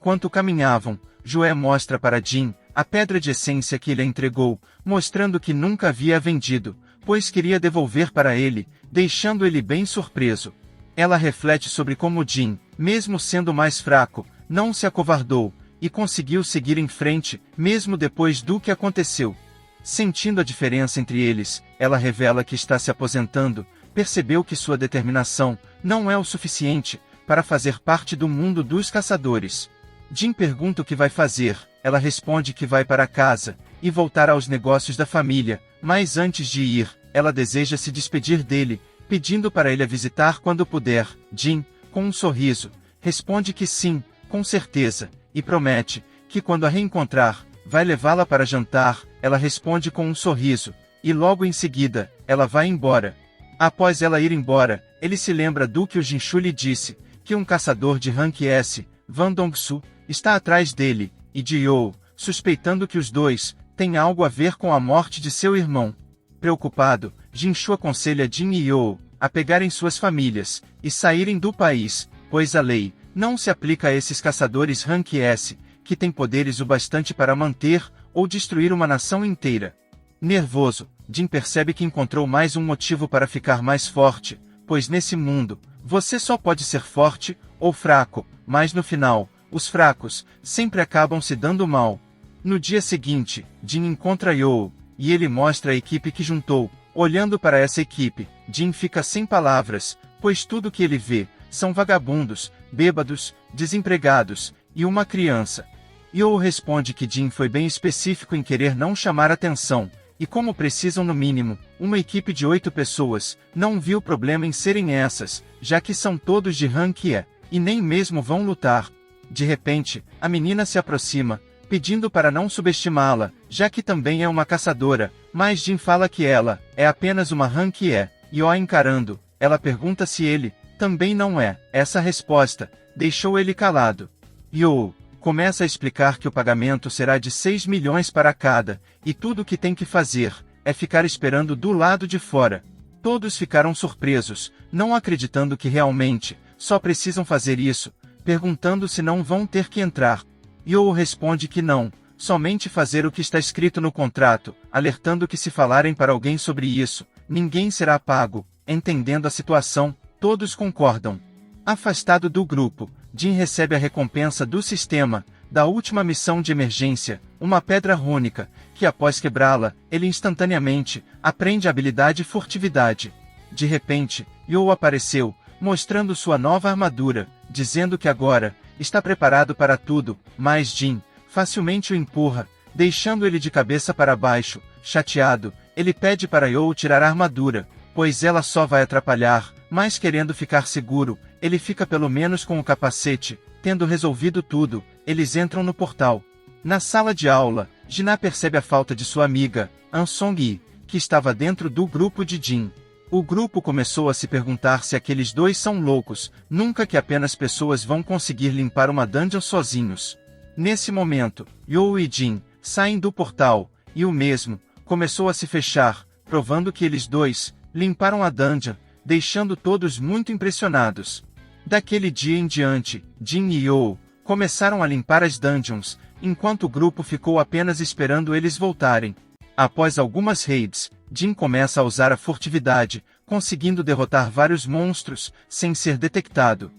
Enquanto caminhavam, Joe mostra para Jin a pedra de essência que ele entregou, mostrando que nunca havia vendido, pois queria devolver para ele, deixando ele bem surpreso. Ela reflete sobre como Jin, mesmo sendo mais fraco, não se acovardou, e conseguiu seguir em frente, mesmo depois do que aconteceu. Sentindo a diferença entre eles, ela revela que está se aposentando, percebeu que sua determinação não é o suficiente para fazer parte do mundo dos caçadores. Jin pergunta o que vai fazer, ela responde que vai para casa e voltar aos negócios da família, mas antes de ir, ela deseja se despedir dele, pedindo para ele a visitar quando puder. Jin, com um sorriso, responde que sim, com certeza, e promete que quando a reencontrar, vai levá-la para jantar. Ela responde com um sorriso, e logo em seguida, ela vai embora. Após ela ir embora, ele se lembra do que o Jinshu lhe disse, que um caçador de rank S, Van Dongsu, está atrás dele, e de You, suspeitando que os dois têm algo a ver com a morte de seu irmão. Preocupado, Jinshu aconselha Jin e You a pegarem suas famílias e saírem do país, pois a lei não se aplica a esses caçadores rank S, que têm poderes o bastante para manter ou destruir uma nação inteira. Nervoso, Jin percebe que encontrou mais um motivo para ficar mais forte, pois nesse mundo, você só pode ser forte ou fraco, mas no final, os fracos sempre acabam se dando mal. No dia seguinte, Jin encontra You, e ele mostra a equipe que juntou. Olhando para essa equipe, Jin fica sem palavras, pois tudo que ele vê são vagabundos, bêbados, desempregados, e uma criança. You responde que Jin foi bem específico em querer não chamar atenção, e como precisam no mínimo, uma equipe de 8 pessoas, não viu problema em serem essas, já que são todos de rank E, e nem mesmo vão lutar. De repente, a menina se aproxima, pedindo para não subestimá-la, já que também é uma caçadora, mas Jin fala que ela é apenas uma rank E, e ó encarando, ela pergunta se ele também não é. Essa resposta deixou ele calado. You começa a explicar que o pagamento será de 6 milhões para cada, e tudo o que tem que fazer é ficar esperando do lado de fora. Todos ficaram surpresos, não acreditando que realmente só precisam fazer isso, perguntando se não vão ter que entrar. You responde que não, somente fazer o que está escrito no contrato, alertando que se falarem para alguém sobre isso, ninguém será pago. Entendendo a situação, todos concordam. Afastado do grupo, Jin recebe a recompensa do sistema, da última missão de emergência, uma pedra rúnica, que após quebrá-la, ele instantaneamente aprende a habilidade furtividade. De repente, You apareceu, mostrando sua nova armadura, dizendo que agora está preparado para tudo, mas Jin facilmente o empurra, deixando ele de cabeça para baixo. Chateado, ele pede para You tirar a armadura, pois ela só vai atrapalhar, mas querendo ficar seguro, ele fica pelo menos com o capacete. Tendo resolvido tudo, eles entram no portal. Na sala de aula, Jina percebe a falta de sua amiga, An Song-yi, que estava dentro do grupo de Jin. O grupo começou a se perguntar se aqueles dois são loucos, nunca que apenas pessoas vão conseguir limpar uma dungeon sozinhos. Nesse momento, You e Jin saem do portal, e o mesmo começou a se fechar, provando que eles dois limparam a dungeon, deixando todos muito impressionados. Daquele dia em diante, Jin e You começaram a limpar as dungeons, enquanto o grupo ficou apenas esperando eles voltarem. Após algumas raids, Jin começa a usar a furtividade, conseguindo derrotar vários monstros, sem ser detectado.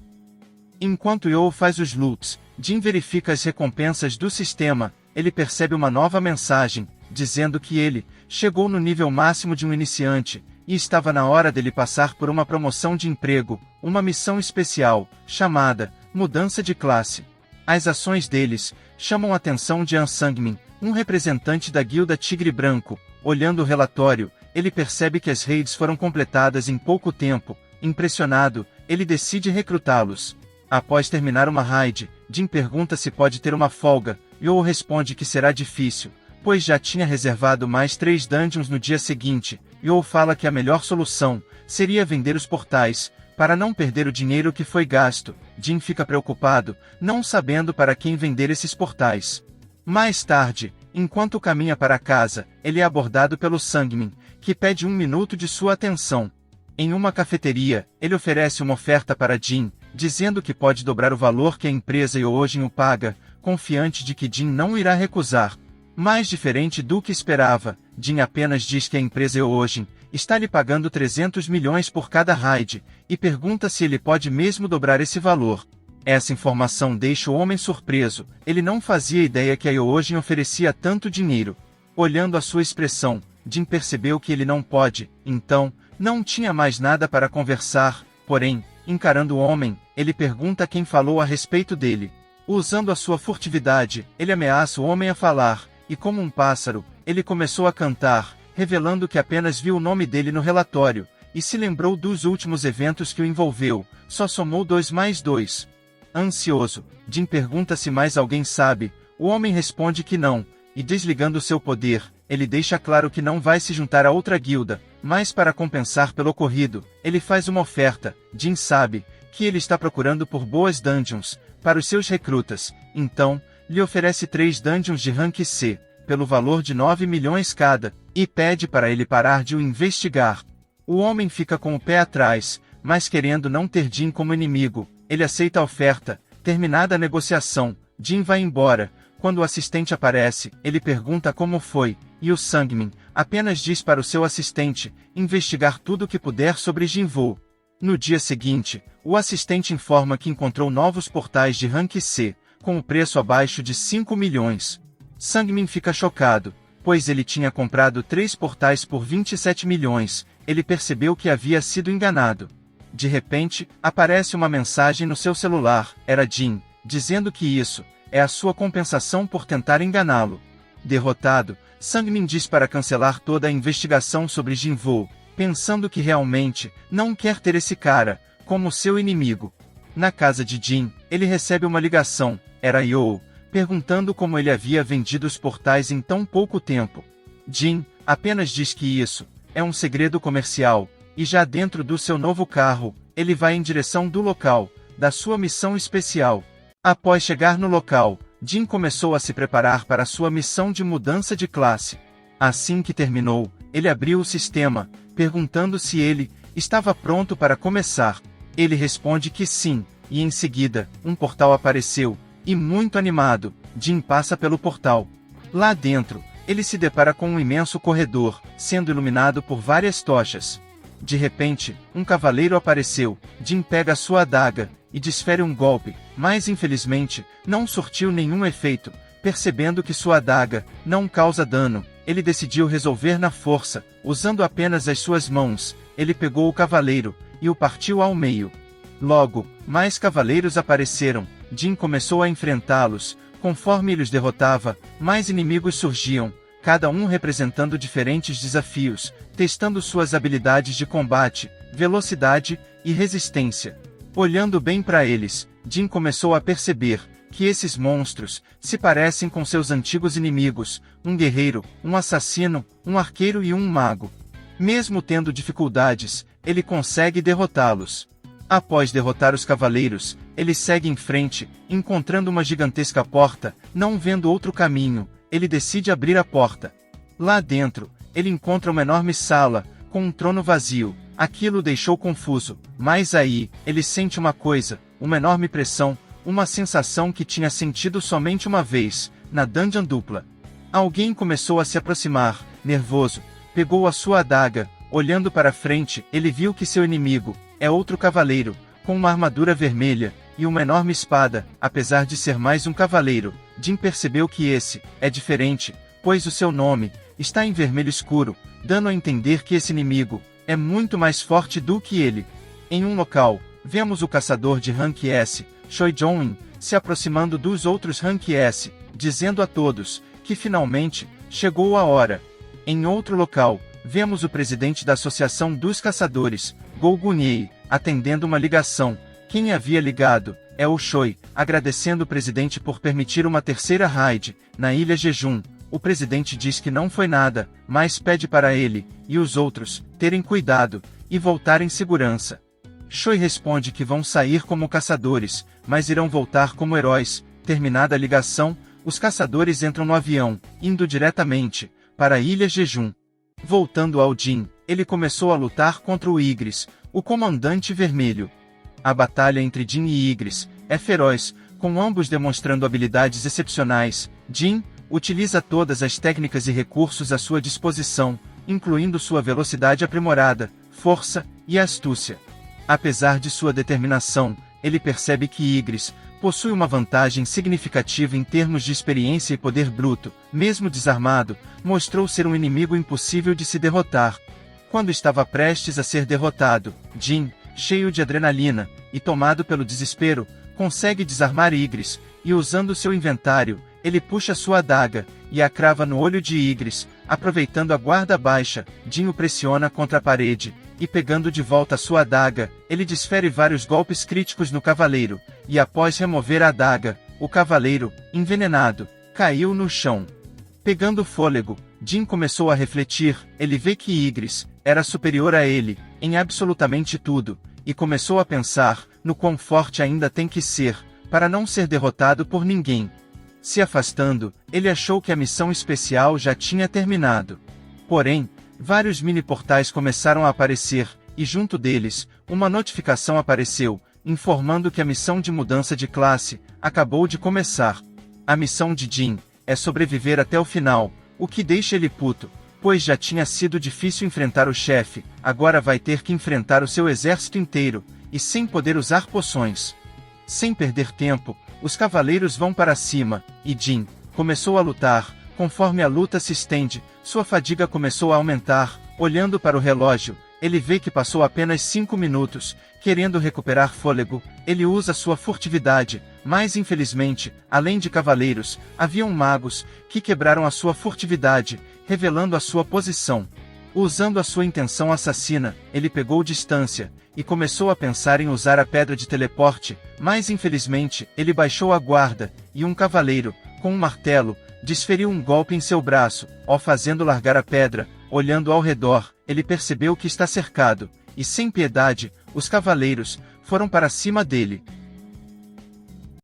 Enquanto You faz os loots, Jin verifica as recompensas do sistema. Ele percebe uma nova mensagem, dizendo que ele chegou no nível máximo de um iniciante, e estava na hora dele passar por uma promoção de emprego, uma missão especial, chamada Mudança de Classe. As ações deles chamam a atenção de An Sang-min, um representante da guilda Tigre Branco. Olhando o relatório, ele percebe que as raids foram completadas em pouco tempo. Impressionado, ele decide recrutá-los. Após terminar uma raid, Jin pergunta se pode ter uma folga. You responde que será difícil, pois já tinha reservado mais 3 dungeons no dia seguinte. You fala que a melhor solução seria vender os portais, para não perder o dinheiro que foi gasto. Jin fica preocupado, não sabendo para quem vender esses portais. Mais tarde, enquanto caminha para casa, ele é abordado pelo Sang-min, que pede 1 minuto de sua atenção. Em uma cafeteria, ele oferece uma oferta para Jin, dizendo que pode dobrar o valor que a empresa Yoojin o paga, confiante de que Jin não irá recusar. Mais diferente do que esperava, Jin apenas diz que a empresa Yoojin está lhe pagando 300 milhões por cada raid, e pergunta se ele pode mesmo dobrar esse valor. Essa informação deixa o homem surpreso, ele não fazia ideia que a Yoojin oferecia tanto dinheiro. Olhando a sua expressão, Jin percebeu que ele não pode, então, não tinha mais nada para conversar, porém, encarando o homem, ele pergunta quem falou a respeito dele. Usando a sua furtividade, ele ameaça o homem a falar, e como um pássaro, ele começou a cantar, revelando que apenas viu o nome dele no relatório, e se lembrou dos últimos eventos que o envolveu, só somou 2 mais 2. Ansioso, Jin pergunta se mais alguém sabe, o homem responde que não, e desligando seu poder, ele deixa claro que não vai se juntar a outra guilda, mas para compensar pelo ocorrido, ele faz uma oferta. Jin sabe que ele está procurando por boas dungeons para os seus recrutas, então, lhe oferece 3 dungeons de rank C, pelo valor de 9 milhões cada, e pede para ele parar de o investigar. O homem fica com o pé atrás, mas querendo não ter Jin como inimigo, ele aceita a oferta. Terminada a negociação, Jin vai embora. Quando o assistente aparece, ele pergunta como foi, e o Sangmin apenas diz para o seu assistente investigar tudo o que puder sobre Jinwoo. No dia seguinte, o assistente informa que encontrou novos portais de rank C, com o preço abaixo de 5 milhões. Sangmin fica chocado, pois ele tinha comprado 3 portais por 27 milhões, ele percebeu que havia sido enganado. De repente, aparece uma mensagem no seu celular, era Jin, dizendo que isso é a sua compensação por tentar enganá-lo. Derrotado, Sangmin diz para cancelar toda a investigação sobre Jinwoo, pensando que realmente não quer ter esse cara como seu inimigo. Na casa de Jin, ele recebe uma ligação, era Yoo, perguntando como ele havia vendido os portais em tão pouco tempo. Jin apenas diz que isso é um segredo comercial, e já dentro do seu novo carro, ele vai em direção do local da sua missão especial. Após chegar no local, Jin começou a se preparar para sua missão de mudança de classe. Assim que terminou, ele abriu o sistema, perguntando se ele estava pronto para começar. Ele responde que sim, e em seguida, um portal apareceu, e muito animado, Jin passa pelo portal. Lá dentro, ele se depara com um imenso corredor, sendo iluminado por várias tochas. De repente, um cavaleiro apareceu, Jin pega sua adaga e desfere um golpe, mas infelizmente, não surtiu nenhum efeito. Percebendo que sua adaga não causa dano, ele decidiu resolver na força, usando apenas as suas mãos. Ele pegou o cavaleiro e o partiu ao meio. Logo, mais cavaleiros apareceram, Jin começou a enfrentá-los. Conforme ele os derrotava, mais inimigos surgiam, cada um representando diferentes desafios, testando suas habilidades de combate, velocidade e resistência. Olhando bem para eles, Jin começou a perceber que esses monstros se parecem com seus antigos inimigos, um guerreiro, um assassino, um arqueiro e um mago. Mesmo tendo dificuldades, ele consegue derrotá-los. Após derrotar os cavaleiros, ele segue em frente, encontrando uma gigantesca porta. Não vendo outro caminho, ele decide abrir a porta. Lá dentro, ele encontra uma enorme sala, com um trono vazio. Aquilo o deixou confuso, mas aí, ele sente uma coisa, uma enorme pressão, uma sensação que tinha sentido somente uma vez, na dungeon dupla. Alguém começou a se aproximar, nervoso, pegou a sua adaga, olhando para frente, ele viu que seu inimigo é outro cavaleiro, com uma armadura vermelha e uma enorme espada. Apesar de ser mais um cavaleiro, Jin percebeu que esse é diferente, pois o seu nome está em vermelho escuro, dando a entender que esse inimigo é muito mais forte do que ele. Em um local, vemos o caçador de rank S, Choi Jong-in, se aproximando dos outros rank S, dizendo a todos que finalmente chegou a hora. Em outro local, vemos o presidente da Associação dos Caçadores, Go Gun-hye, atendendo uma ligação. Quem havia ligado é o Choi, agradecendo o presidente por permitir uma terceira raid na Ilha Jejum. O presidente diz que não foi nada, mas pede para ele e os outros terem cuidado e voltar em segurança. Choi responde que vão sair como caçadores, mas irão voltar como heróis. Terminada a ligação, os caçadores entram no avião, indo diretamente para a Ilha Jejum. Voltando ao Jin, ele começou a lutar contra o Igris, o comandante vermelho. A batalha entre Jin e Ygritte é feroz, com ambos demonstrando habilidades excepcionais. Jin utiliza todas as técnicas e recursos à sua disposição, incluindo sua velocidade aprimorada, força e astúcia. Apesar de sua determinação, ele percebe que Ygritte possui uma vantagem significativa em termos de experiência e poder bruto. Mesmo desarmado, mostrou ser um inimigo impossível de se derrotar. Quando estava prestes a ser derrotado, Jin, cheio de adrenalina e tomado pelo desespero, consegue desarmar Ygritte, e usando seu inventário, ele puxa sua adaga e a crava no olho de Ygritte. Aproveitando a guarda baixa, Jin o pressiona contra a parede, e pegando de volta sua adaga, ele desfere vários golpes críticos no cavaleiro, e após remover a adaga, o cavaleiro, envenenado, caiu no chão. Pegando fôlego, Jin começou a refletir. Ele vê que Ygritte era superior a ele, em absolutamente tudo, e começou a pensar no quão forte ainda tem que ser, para não ser derrotado por ninguém. Se afastando, ele achou que a missão especial já tinha terminado. Porém, vários mini-portais começaram a aparecer, e junto deles, uma notificação apareceu, informando que a missão de mudança de classe acabou de começar. A missão de Jin é sobreviver até o final, o que deixa ele puto, pois já tinha sido difícil enfrentar o chefe, agora vai ter que enfrentar o seu exército inteiro, e sem poder usar poções. Sem perder tempo, os cavaleiros vão para cima, e Jin começou a lutar. Conforme a luta se estende, sua fadiga começou a aumentar. Olhando para o relógio, ele vê que passou apenas 5 minutos. Querendo recuperar fôlego, ele usa sua furtividade, mas infelizmente, além de cavaleiros, haviam magos, que quebraram a sua furtividade, revelando a sua posição. Usando a sua intenção assassina, ele pegou distância, e começou a pensar em usar a pedra de teleporte, mas infelizmente, ele baixou a guarda, e um cavaleiro, com um martelo, desferiu um golpe em seu braço, o fazendo largar a pedra. Olhando ao redor, ele percebeu que está cercado, e sem piedade, os cavaleiros foram para cima dele.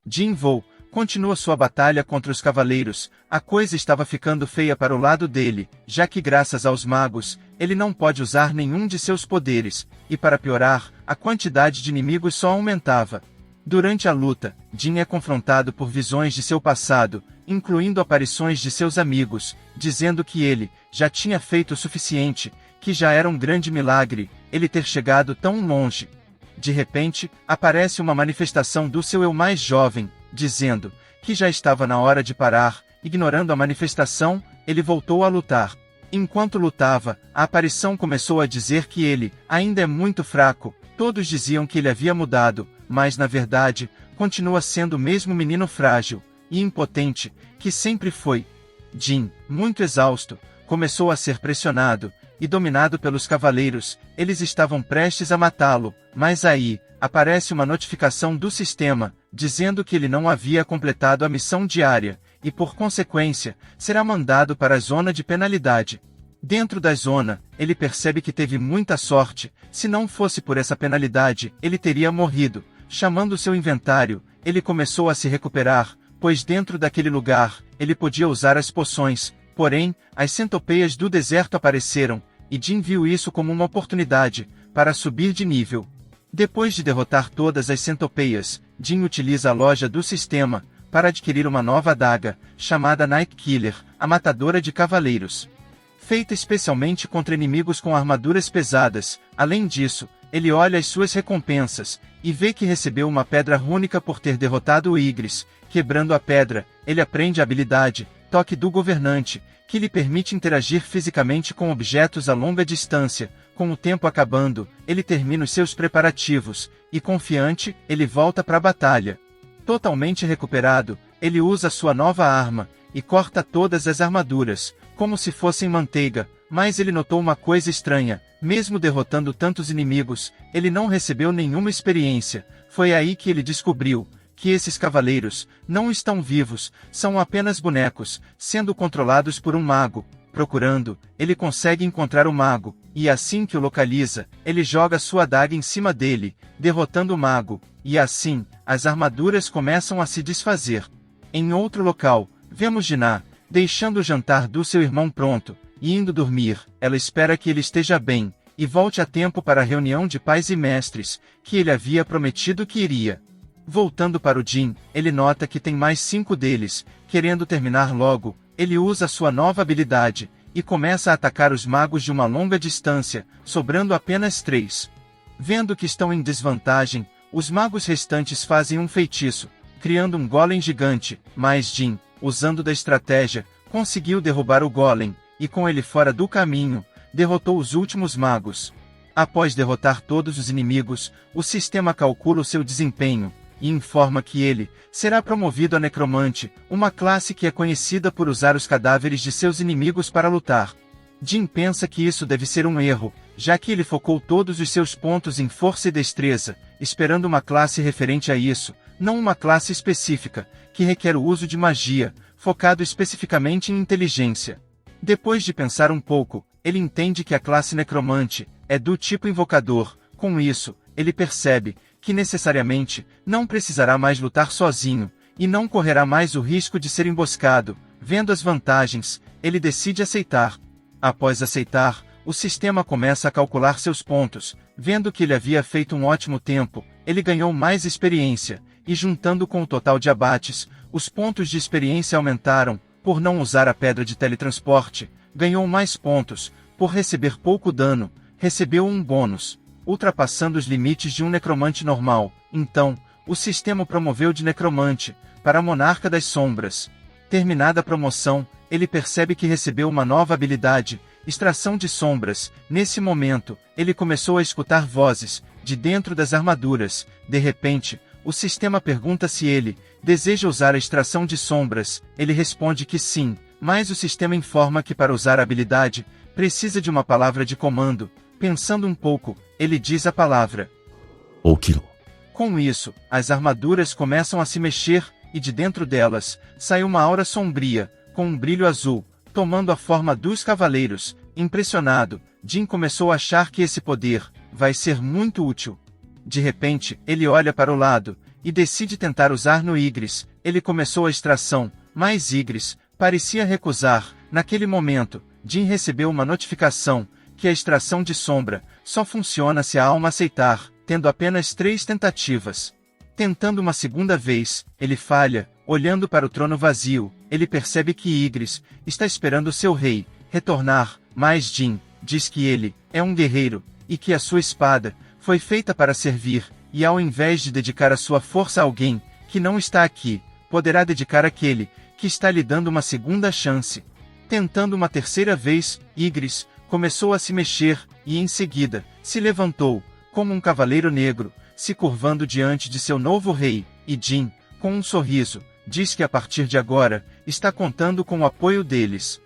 Jin Woo continua sua batalha contra os cavaleiros. A coisa estava ficando feia para o lado dele, já que graças aos magos, ele não pode usar nenhum de seus poderes, e para piorar, a quantidade de inimigos só aumentava. Durante a luta, Jin é confrontado por visões de seu passado, incluindo aparições de seus amigos, dizendo que ele já tinha feito o suficiente, que já era um grande milagre ele ter chegado tão longe. De repente, aparece uma manifestação do seu eu mais jovem, dizendo que já estava na hora de parar. Ignorando a manifestação, ele voltou a lutar. Enquanto lutava, a aparição começou a dizer que ele ainda é muito fraco. Todos diziam que ele havia mudado, mas na verdade, continua sendo o mesmo menino frágil e impotente que sempre foi. Jin, muito exausto, começou a ser pressionado e dominado pelos cavaleiros. Eles estavam prestes a matá-lo, mas aí aparece uma notificação do sistema, dizendo que ele não havia completado a missão diária, e por consequência, será mandado para a zona de penalidade. Dentro da zona, ele percebe que teve muita sorte. Se não fosse por essa penalidade, ele teria morrido. Chamando seu inventário, ele começou a se recuperar, pois dentro daquele lugar, ele podia usar as poções. Porém, as centopeias do deserto apareceram, e Jin viu isso como uma oportunidade para subir de nível. Depois de derrotar todas as centopeias, Jin utiliza a loja do sistema para adquirir uma nova adaga, chamada Night Killer, a matadora de cavaleiros. Feita especialmente contra inimigos com armaduras pesadas. Além disso, ele olha as suas recompensas, e vê que recebeu uma pedra rúnica por ter derrotado o Ygritte. Quebrando a pedra, ele aprende a habilidade, Toque do Governante, que lhe permite interagir fisicamente com objetos a longa distância. Com o tempo acabando, ele termina os seus preparativos, e confiante, ele volta para a batalha. Totalmente recuperado, ele usa sua nova arma, e corta todas as armaduras, como se fossem manteiga. Mas ele notou uma coisa estranha: mesmo derrotando tantos inimigos, ele não recebeu nenhuma experiência. Foi aí que ele descobriu que esses cavaleiros não estão vivos, são apenas bonecos, sendo controlados por um mago. Procurando, ele consegue encontrar o mago, e assim que o localiza, ele joga sua adaga em cima dele, derrotando o mago, e assim, as armaduras começam a se desfazer. Em outro local, vemos Jiná, deixando o jantar do seu irmão pronto, e indo dormir. Ela espera que ele esteja bem, e volte a tempo para a reunião de pais e mestres, que ele havia prometido que iria. Voltando para o Jin, ele nota que tem mais 5 deles, querendo terminar logo, ele usa sua nova habilidade, e começa a atacar os magos de uma longa distância, sobrando apenas 3. Vendo que estão em desvantagem, os magos restantes fazem um feitiço, criando um golem gigante, mas Jin, usando da estratégia, conseguiu derrubar o golem, e com ele fora do caminho, derrotou os últimos magos. Após derrotar todos os inimigos, o sistema calcula o seu desempenho, e informa que ele será promovido a necromante, uma classe que é conhecida por usar os cadáveres de seus inimigos para lutar. Jin pensa que isso deve ser um erro, já que ele focou todos os seus pontos em força e destreza, esperando uma classe referente a isso, não uma classe específica, que requer o uso de magia, focado especificamente em inteligência. Depois de pensar um pouco, ele entende que a classe necromante é do tipo invocador. Com isso, ele percebe que necessariamente não precisará mais lutar sozinho, e não correrá mais o risco de ser emboscado. Vendo as vantagens, ele decide aceitar. Após aceitar, o sistema começa a calcular seus pontos. Vendo que ele havia feito um ótimo tempo, ele ganhou mais experiência, e juntando com o total de abates, os pontos de experiência aumentaram. Por não usar a pedra de teletransporte, ganhou mais pontos. Por receber pouco dano, recebeu um bônus, ultrapassando os limites de um necromante normal. Então, o sistema promoveu de necromante para Monarca das Sombras. Terminada a promoção, ele percebe que recebeu uma nova habilidade, Extração de Sombras. Nesse momento, ele começou a escutar vozes de dentro das armaduras. De repente, o sistema pergunta se ele deseja usar a Extração de Sombras. Ele responde que sim, mas o sistema informa que para usar a habilidade, precisa de uma palavra de comando. Pensando um pouco, ele diz a palavra Okiro. Com isso, as armaduras começam a se mexer, e de dentro delas, sai uma aura sombria, com um brilho azul, tomando a forma dos cavaleiros. Impressionado, Jin começou a achar que esse poder vai ser muito útil. De repente, ele olha para o lado, e decide tentar usar no Igris. Ele começou a extração, mas Igris parecia recusar. Naquele momento, Jin recebeu uma notificação, que a extração de sombra só funciona se a alma aceitar, tendo apenas 3 tentativas. Tentando uma segunda vez, ele falha. Olhando para o trono vazio, ele percebe que Igris está esperando seu rei retornar, mas Jin diz que ele é um guerreiro, e que a sua espada foi feita para servir, e ao invés de dedicar a sua força a alguém que não está aqui, poderá dedicar àquele que está lhe dando uma segunda chance. Tentando uma terceira vez, Igris começou a se mexer, e em seguida, se levantou, como um cavaleiro negro, se curvando diante de seu novo rei, e Jin, com um sorriso, diz que a partir de agora, está contando com o apoio deles.